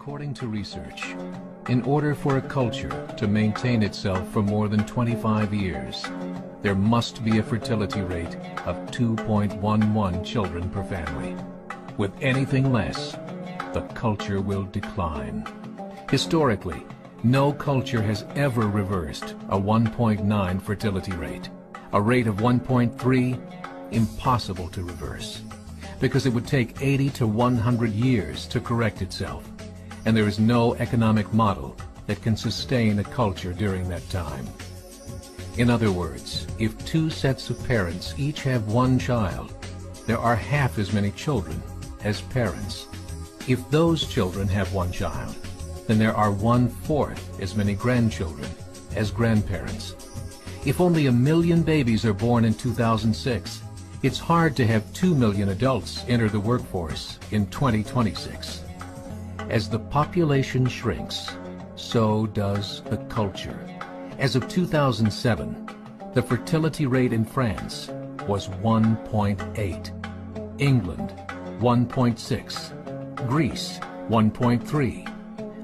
According to research, in order for a culture to maintain itself for more than 25 years, there must be a fertility rate of 2.11 children per family. With anything less, the culture will decline. Historically, no culture has ever reversed a 1.9 fertility rate. A rate of 1.3, impossible to reverse, because it would take 80 to 100 years to correct itself, and there is no economic model that can sustain a culture during that time. In other words, if two sets of parents each have one child, there are half as many children as parents. If those children have one child, then there are 1/4 as many grandchildren as grandparents. If only 1 million babies are born in 2006, it's hard to have 2 million adults enter the workforce in 2026. As the population shrinks, so does the culture. As of 2007, the fertility rate in France was 1.8, England 1.6, Greece 1.3,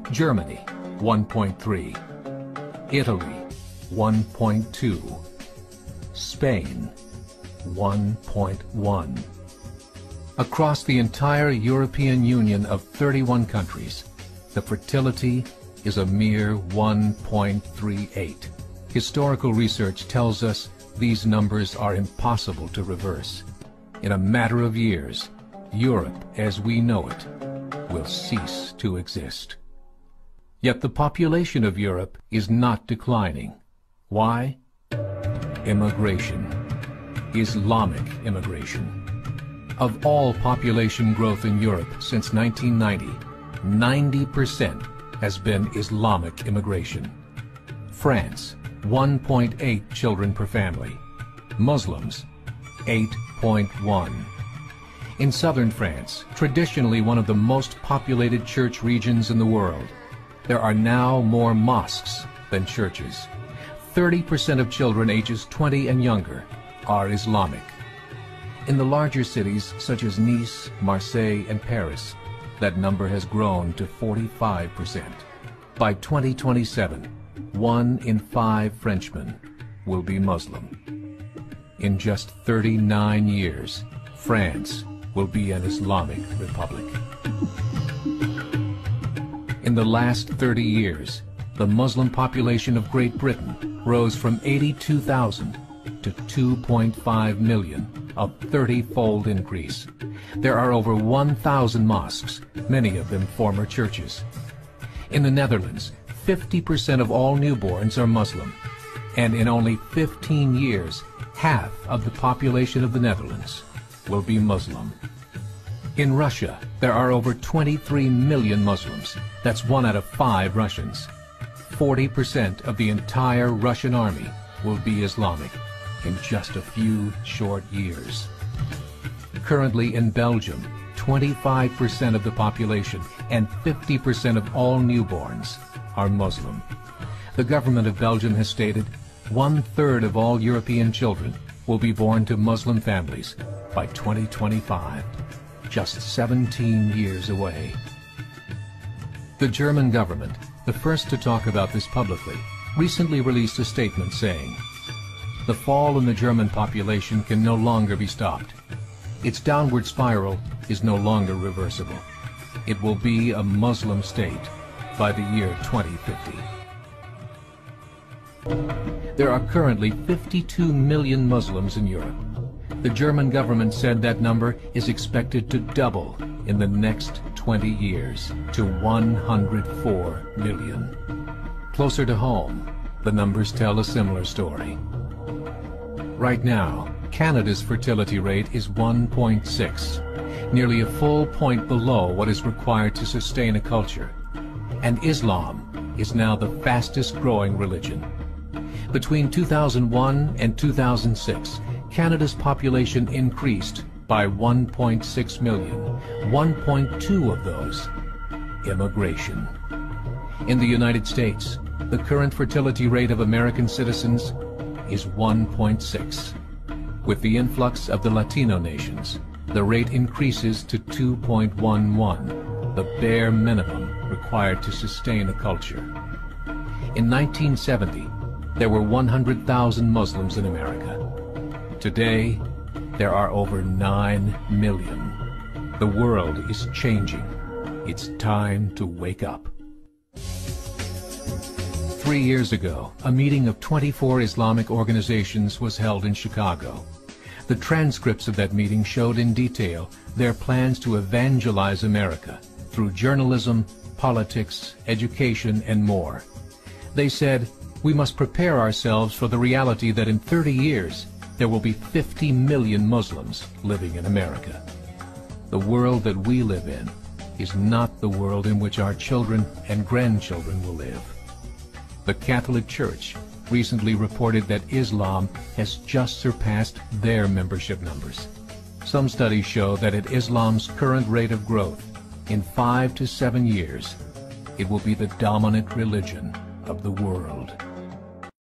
Germany 1.3, Italy 1.2, Spain 1.1. Across the entire European Union of 31 countries, the fertility is a mere 1.38. Historical research tells us these numbers are impossible to reverse. In a matter of years, Europe as we know it will cease to exist. Yet the population of Europe is not declining. Why? Immigration. Islamic immigration. Of all population growth in Europe since 1990, 90% has been Islamic immigration. France, 1.8 children per family. Muslims, 8.1. In southern France, traditionally one of the most populated church regions in the world, there are now more mosques than churches. 30% of children ages 20 and younger are Islamic. In the larger cities such as Nice, Marseille, and Paris, that number has grown to 45%. By 2027, 1 in 5 Frenchmen will be Muslim. In just 39 years, France will be an Islamic republic. In the last 30 years, the Muslim population of Great Britain rose from 82,000 to 2.5 million, a 30-fold increase. There are over 1,000 mosques, many of them former churches. In the Netherlands, 50% of all newborns are Muslim, and in only 15 years, half of the population of the Netherlands will be Muslim. In Russia, there are over 23 million Muslims. That's 1 out of 5 Russians. 40% of the entire Russian army will be Islamic in just a few short years. Currently in Belgium, 25% of the population and 50% of all newborns are Muslim. The government of Belgium has stated 1/3 of all European children will be born to Muslim families by 2025, just 17 years away. The German government, the first to talk about this publicly, recently released a statement saying, "The fall in the German population can no longer be stopped. Its downward spiral is no longer reversible. It will be a Muslim state by the year 2050. There are currently 52 million Muslims in Europe. The German government said that number is expected to double in the next 20 years to 104 million. Closer to home, the numbers tell a similar story. Right now, Canada's fertility rate is 1.6, nearly a full point below what is required to sustain a culture. And Islam is now the fastest growing religion. Between 2001 and 2006, Canada's population increased by 1.6 million, 1.2 of those immigration. In the United States, the current fertility rate of American citizens is 1.6. With the influx of the Latino nations, the rate increases to 2.11, the bare minimum required to sustain a culture. In 1970, there were 100,000 Muslims in America. Today, there are over 9 million. The world is changing. It's time to wake up. 3 years ago, a meeting of 24 Islamic organizations was held in Chicago. The transcripts of that meeting showed in detail their plans to evangelize America through journalism, politics, education, and more. They said, we must prepare ourselves for the reality that in 30 years, there will be 50 million Muslims living in America. The world that we live in is not the world in which our children and grandchildren will live. The Catholic Church recently reported that Islam has just surpassed their membership numbers. Some studies show that at Islam's current rate of growth, in 5 to 7 years, it will be the dominant religion of the world.